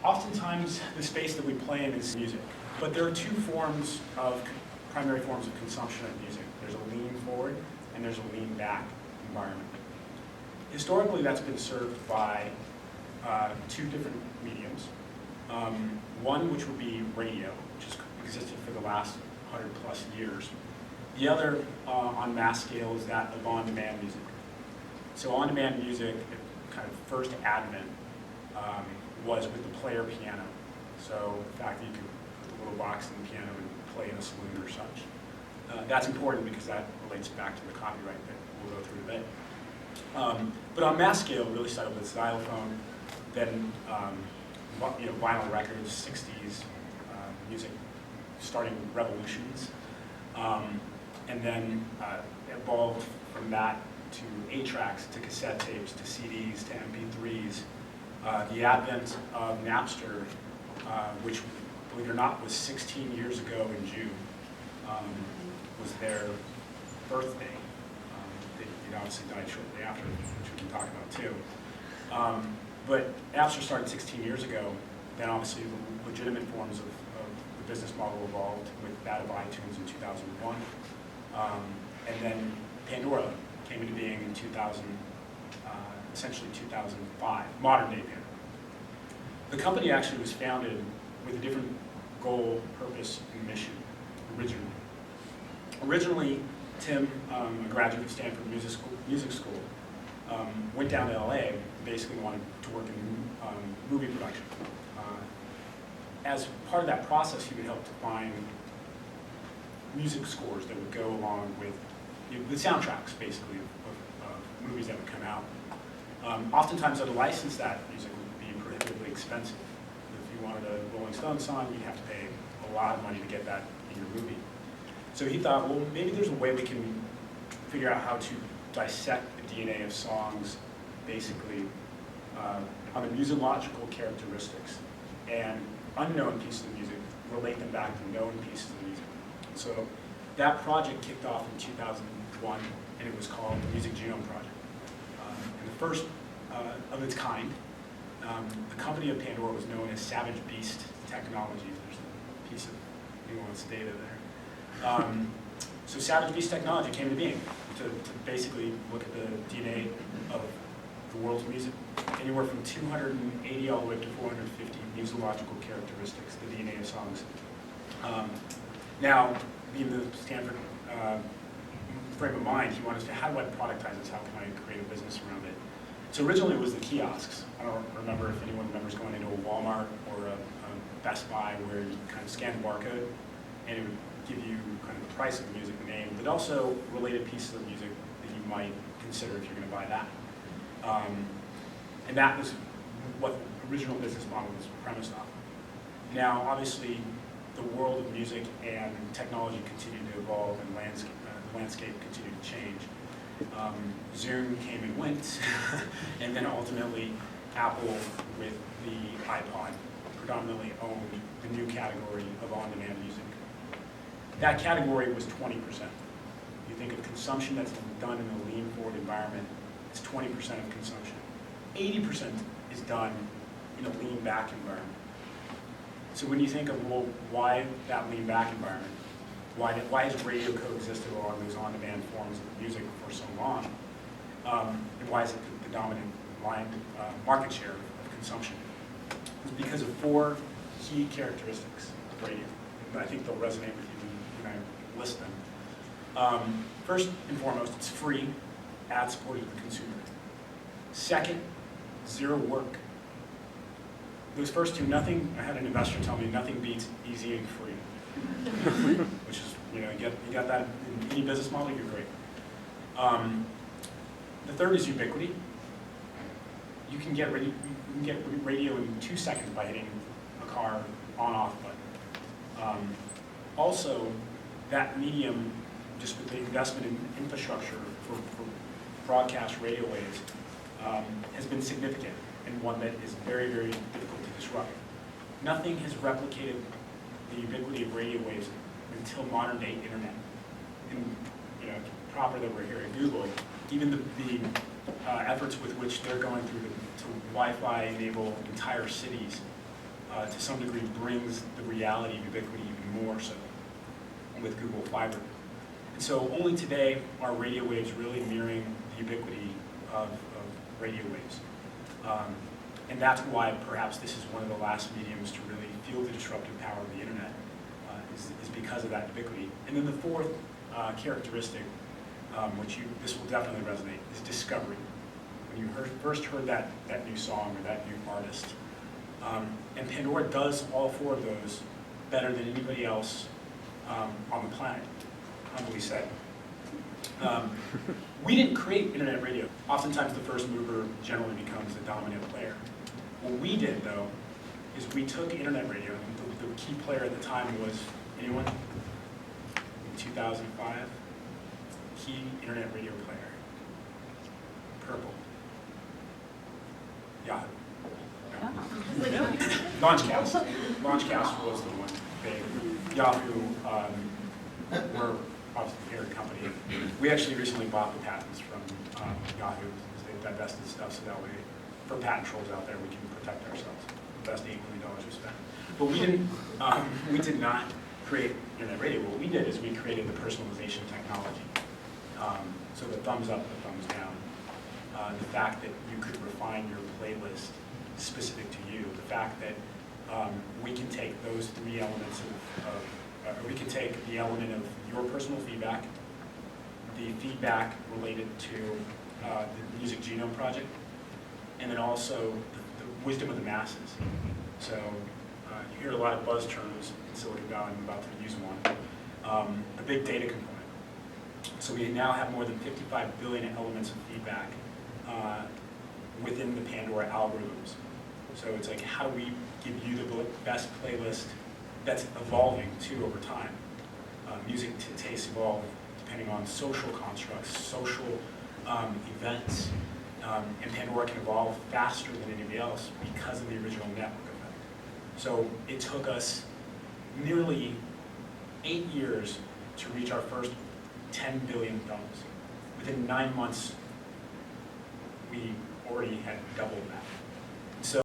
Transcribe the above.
Oftentimes, the space that we play in is music, but there are two primary forms of consumption of music. There's a lean forward and there's a lean back environment. Historically, that's been served by two different mediums. One, which would be radio, which has existed for the last 100+ years. The other, on mass scale, is that of on-demand music. So on-demand music, kind of first advent, was with the player piano. So the fact that you could put the little box in the piano and play in a saloon or such. That's important because that relates back to the copyright that we'll go through today. But on mass scale, it really started with xylophone, then vinyl records, 60s music, starting revolutions, and then evolved from that to 8-tracks, to cassette tapes, to CDs, to MP3s. The advent of Napster, which, believe it or not, was 16 years ago in June, was their birthday. They obviously died shortly after, which we can talk about too. But Napster started 16 years ago. Then obviously the legitimate forms of the business model evolved with that of iTunes in 2001. And then Pandora came into being in essentially 2005, modern day Pandora. The company actually was founded with a different goal, purpose, and mission originally. Originally, Tim, a graduate of Stanford Music School, went down to LA and basically wanted to work in movie production. As part of that process, he would help to find music scores that would go along with the soundtracks, basically, of movies that would come out. Oftentimes, to license that music would be prohibitively expensive. If you wanted a Rolling Stones song, you'd have to pay a lot of money to get that in your movie. So he thought, well, maybe there's a way we can figure out how to dissect the DNA of songs, basically, on the musicological characteristics, and unknown pieces of music, relate them back to known pieces of music. So that project kicked off in 2001, and it was called the Music Genome Project. And the first of its kind, the company of Pandora was known as Savage Beast Technologies. There's a piece of nuanced data there. So Savage Beast Technology came into being to basically look at the DNA of the world's music, anywhere from 280 all the way up to 450 musicological characteristics, the DNA of songs. Now, being the Stanford frame of mind, he wanted to say, how do I productize this? How can I create a business around it? So originally it was the kiosks. I don't remember if anyone remembers going into a Walmart or a Best Buy where you kind of scan the barcode and it would give you kind of the price of the music, the name, but also related pieces of music that you might consider if you're going to buy that. And that was what the original business model was premised on. Now, obviously, the world of music and technology continued to evolve, and the landscape continued to change. Zoom came and went, and then ultimately Apple, with the iPod, predominantly owned the new category of on-demand music. That category was 20%. You think of consumption that's done in a lean forward environment, it's 20% of consumption. 80% is done in a lean back environment. So when you think of, well, why that lean back environment? Why has radio coexisted along those on-demand forms of music for so long? And why is it the dominant market share of consumption? It's because of 4 key characteristics of radio. And I think they'll resonate with you when I list them. First and foremost, it's free, ad-supported to the consumer. Second, 0 work. Those first two, nothing, I had an investor tell me, nothing beats easy and free. Which is, you got that in any business model, you're great. The third is ubiquity. You can get radio in 2 seconds by hitting a car on-off button. Also, that medium, just with the investment in infrastructure for broadcast radio waves, has been significant and one that is very, very difficult to disrupt. Nothing has replicated the ubiquity of radio waves until modern day internet. And proper that we're here at Google, even the efforts with which they're going through to Wi-Fi enable entire cities to some degree, brings the reality of ubiquity even more so with Google Fiber. And so only today are radio waves really mirroring the ubiquity of radio waves. And that's why perhaps this is one of the last mediums to really feel the disruptive power of the internet, is because of that ubiquity. And then the fourth characteristic, this will definitely resonate, is discovery. When you first heard that new song or that new artist. And Pandora does all four of those better than anybody else on the planet, humbly said. We didn't create internet radio. Oftentimes the first mover generally becomes the dominant player. What we did, though, is we took internet radio, and the key player at the time was, anyone? In 2005, key internet radio player. Purple. Yahoo. No. Launchcast. Launchcast was the one. Yahoo were obviously the parent company. We actually recently bought the patents from Yahoo, because they divested stuff, so that way, for patent trolls out there, we can protect ourselves. The best $8 million we spent. But we did not create internet radio. What we did is we created the personalization technology. So the thumbs up, the thumbs down. The fact that you could refine your playlist specific to you. The fact that we can take those three elements we can take the element of your personal feedback, the feedback related to the Music Genome Project, and then also the wisdom of the masses. So you hear a lot of buzz terms in Silicon Valley. I'm about to use one. A big data component. So we now have more than 55 billion elements of feedback within the Pandora algorithms. So it's like, how do we give you the best playlist that's evolving too over time? Music tastes evolve depending on social constructs, social events, and Pandora can evolve faster than anybody else because of the original network effect. So it took us nearly 8 years to reach our first 10 billion thumbs. Within 9 months, we already had doubled that.